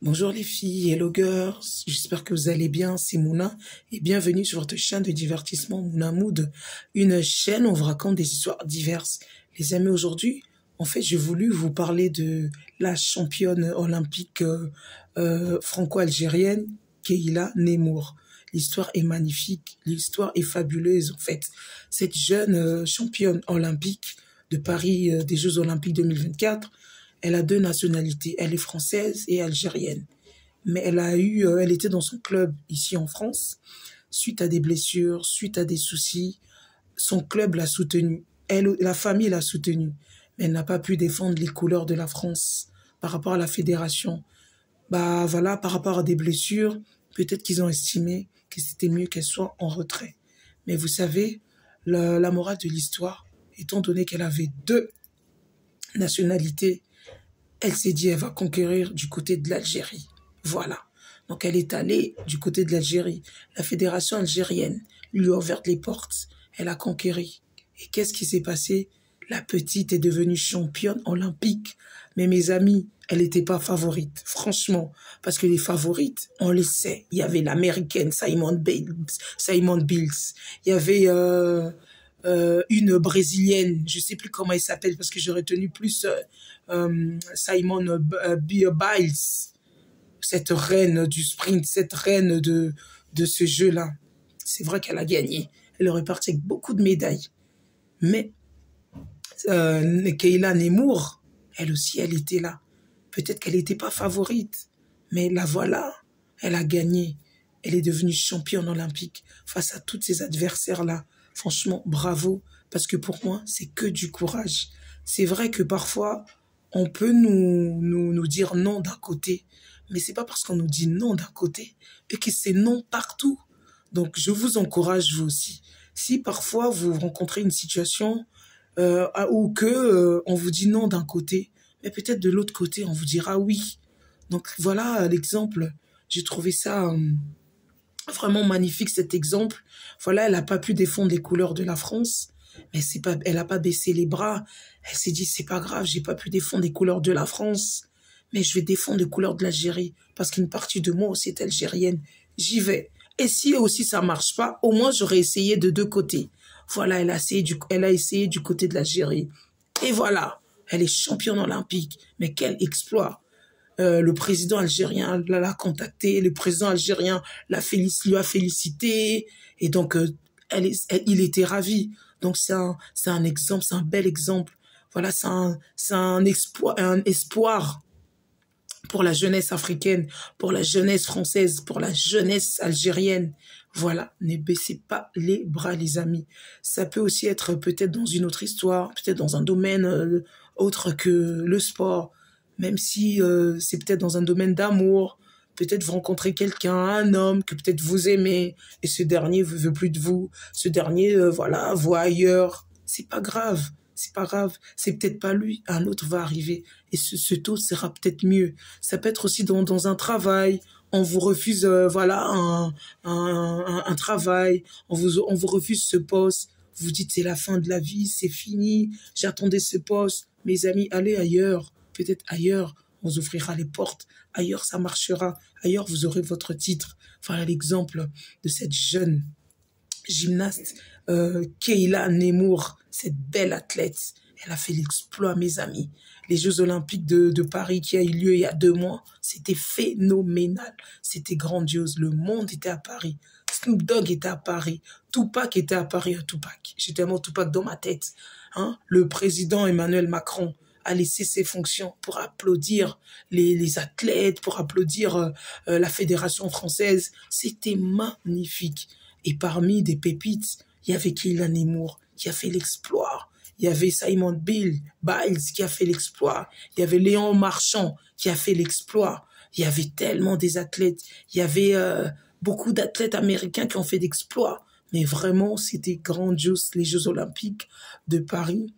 Bonjour les filles, hello girls, j'espère que vous allez bien, c'est Mouna et bienvenue sur votre chaîne de divertissement Mouna Mood, une chaîne où on vous raconte des histoires diverses. Les amis, aujourd'hui, en fait, j'ai voulu vous parler de la championne olympique franco-algérienne, Keyla Nemour. L'histoire est magnifique, l'histoire est fabuleuse en fait. Cette jeune championne olympique de Paris des Jeux Olympiques 2024, elle a deux nationalités, elle est française et algérienne. Mais elle était dans son club ici en France, suite à des blessures, suite à des soucis. Son club l'a soutenue, la famille l'a soutenue, mais elle n'a pas pu défendre les couleurs de la France par rapport à la fédération. Bah voilà, par rapport à des blessures, peut-être qu'ils ont estimé que c'était mieux qu'elle soit en retrait. Mais vous savez, la morale de l'histoire, étant donné qu'elle avait deux nationalités, elle s'est dit, elle va conquérir du côté de l'Algérie. Voilà. Donc, elle est allée du côté de l'Algérie. La fédération algérienne lui a ouvert les portes. Elle a conquéri. Et qu'est-ce qui s'est passé? La petite est devenue championne olympique. Mais mes amis, elle n'était pas favorite, franchement. Parce que les favorites, on le sait. Il y avait l'américaine Simone Biles. Il y avait une brésilienne, je ne sais plus comment elle s'appelle, parce que j'ai retenu plus Simone Biles, cette reine du sprint, cette reine de ce jeu-là. C'est vrai qu'elle a gagné. Elle est repartie avec beaucoup de médailles. Mais Keyla Nemour, elle aussi, elle était là. Peut-être qu'elle n'était pas favorite, mais la voilà, elle a gagné. Elle est devenue championne olympique face à tous ces adversaires-là. Franchement, bravo, parce que pour moi, c'est que du courage. C'est vrai que parfois, on peut nous dire non d'un côté, mais c'est pas parce qu'on nous dit non d'un côté et que c'est non partout. Donc, je vous encourage, vous aussi. Si parfois, vous rencontrez une situation où on vous dit non d'un côté, mais peut-être de l'autre côté, on vous dira oui. Donc, voilà l'exemple. J'ai trouvé ça vraiment magnifique, cet exemple. Voilà, elle n'a pas pu défendre les couleurs de la France, mais elle n'a pas baissé les bras. Elle s'est dit, c'est pas grave, j'ai pas pu défendre les couleurs de la France, mais je vais défendre les couleurs de l'Algérie, parce qu'une partie de moi aussi est algérienne. J'y vais. Et si aussi ça marche pas, au moins j'aurais essayé de deux côtés. Voilà, elle a essayé du côté de l'Algérie. Et voilà, elle est championne olympique. Mais quel exploit! Le président algérien l'a contacté, le président algérien lui a félicité, et donc il était ravi. Donc c'est un exemple, c'est un bel exemple. Voilà, c'est un espoir pour la jeunesse africaine, pour la jeunesse française, pour la jeunesse algérienne. Voilà, ne baissez pas les bras, les amis. Ça peut aussi être peut-être dans une autre histoire, peut-être dans un domaine autre que le sport, même si c'est peut-être dans un domaine d'amour. Peut-être vous rencontrez quelqu'un, un homme que peut-être vous aimez, et ce dernier ne veut plus de vous. Ce dernier, voilà, voit ailleurs. C'est pas grave. C'est pas grave, c'est peut-être pas lui, un autre va arriver et ce taux sera peut-être mieux. Ça peut être aussi dans un travail, on vous refuse voilà un travail, on vous refuse ce poste, vous dites c'est la fin de la vie, c'est fini, j'attendais ce poste, mes amis, allez ailleurs, peut-être ailleurs, on vous ouvrira les portes, ailleurs ça marchera, ailleurs vous aurez votre titre. Voilà l'exemple de cette jeune gymnaste Keyla Nemour, cette belle athlète. Elle a fait l'exploit, mes amis. Les Jeux Olympiques de Paris qui a eu lieu il y a 2 mois, c'était phénoménal. C'était grandiose. Le monde était à Paris. Snoop Dogg était à Paris. Tupac était à Paris. Tupac. J'ai tellement Tupac dans ma tête. Hein? Le président Emmanuel Macron a laissé ses fonctions pour applaudir les athlètes, pour applaudir la fédération française. C'était magnifique. Et parmi des pépites, il y avait Keyla Nemour qui a fait l'exploit. Il y avait Simone Biles qui a fait l'exploit. Il y avait Léon Marchand qui a fait l'exploit. Il y avait tellement des athlètes. Il y avait beaucoup d'athlètes américains qui ont fait d'exploits. Mais vraiment, c'était grandiose, les Jeux Olympiques de Paris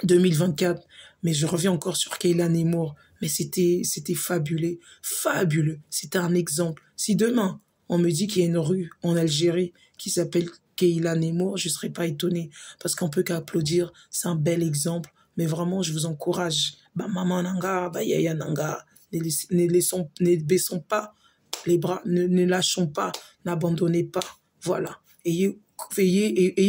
2024. Mais je reviens encore sur Keyla Nemour. Mais c'était fabuleux. Fabuleux. C'était un exemple. Si demain, on me dit qu'il y a une rue en Algérie qui s'appelle Keyla Nemour, je ne serais pas étonnée parce qu'on peut qu'applaudir. C'est un bel exemple. Mais vraiment, je vous encourage. Ba maman nanga, ba yaya nanga. ne baissons pas les bras, ne lâchons pas, n'abandonnez pas. Voilà. Ayez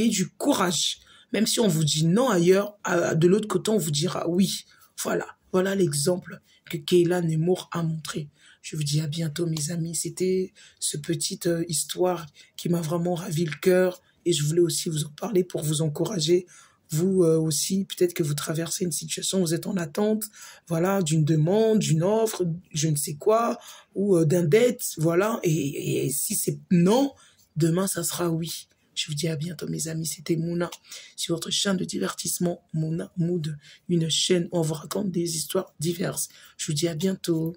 du courage. Même si on vous dit non ailleurs, de l'autre côté, on vous dira oui. Voilà. Voilà l'exemple que Keyla Nemours a montré. Je vous dis à bientôt, mes amis. C'était cette petite histoire qui m'a vraiment ravi le cœur. Et je voulais aussi vous en parler pour vous encourager. Vous aussi, peut-être que vous traversez une situation, vous êtes en attente, voilà, d'une demande, d'une offre, je ne sais quoi, ou d'un dette, voilà. Et si c'est non, demain, ça sera oui. Je vous dis à bientôt, mes amis. C'était Mouna sur votre chaîne de divertissement, Mouna Mood, une chaîne où on vous raconte des histoires diverses. Je vous dis à bientôt.